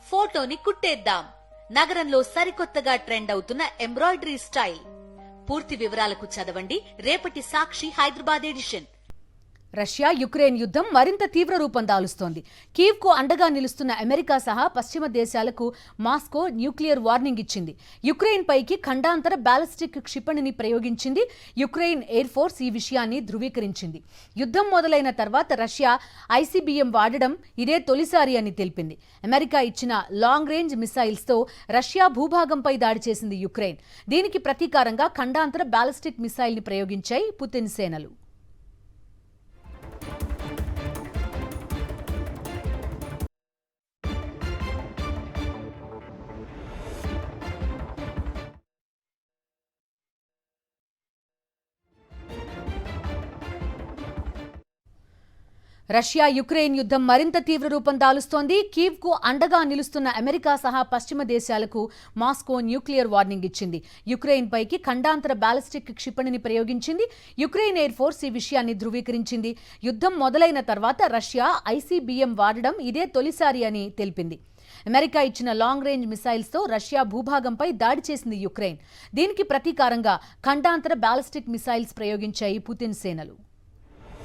ఫోటోని కుట్టేద్దాం. నగరంలో సరికొత్తగా ట్రెండ్ అవుతున్న ఎంబ్రాయిడరీ స్టైల్. పూర్తి వివరాలకు చదవండి రేపటి Sakshi Hyderabad edition. Russia Ukraine యుద్ధం మరింత తీవ్ర రూపం దాలుస్తోంది. కీవ్కు అండగా నిలుస్తున్న అమెరికా సహా పశ్చిమ దేశాలకు మాస్కో న్యూక్లియర్ వార్నింగ్ ఇచ్చింది. యుక్రెయిన్ పైకి ఖండాంతర బాలిస్టిక్ క్షిపణిని ప్రయోగించింది. యుక్రెయిన్ ఎయిర్ ఫోర్స్ ఈ విషయాన్ని ధృవీకరించింది. యుద్ధం మొదలైన తర్వాత రష్యా ఐసీబీఎం వాడడం ఇదే తొలిసారి అని తెలిపింది. అమెరికా ఇచ్చిన లాంగ్ రేంజ్ మిసైల్స్తో రష్యా భూభాగంపై దాడి చేసింది యుక్రెయిన్. దీనికి ప్రతీకారంగా ఖండాంతర బాలిస్టిక్ మిసైల్ని ప్రయోగించాయి పుతిన్ సేనలు. రష్యా యుక్రెయిన్ యుద్ధం మరింత తీవ్ర రూపం దాలుస్తోంది. కీవ్కు అండగా నిలుస్తున్న అమెరికా సహా పశ్చిమ దేశాలకు మాస్కో న్యూక్లియర్ వార్నింగ్ ఇచ్చింది. యుక్రెయిన్ పైకి ఖండాంతర బాలిస్టిక్ క్షిపణిని ప్రయోగించింది. యుక్రెయిన్ ఎయిర్ ఫోర్స్ ఈ విషయాన్ని ధృవీకరించింది. యుద్ధం మొదలైన తర్వాత రష్యా ఐసీబీఎం వాడడం ఇదే తొలిసారి అని తెలిపింది. అమెరికా ఇచ్చిన లాంగ్ రేంజ్ మిసైల్స్తో రష్యా భూభాగంపై దాడి చేసింది యుక్రెయిన్. దీనికి ప్రతీకారంగా ఖండాంతర బాలిస్టిక్ మిసైల్స్ ప్రయోగించాయి పుతిన్ సేనలు.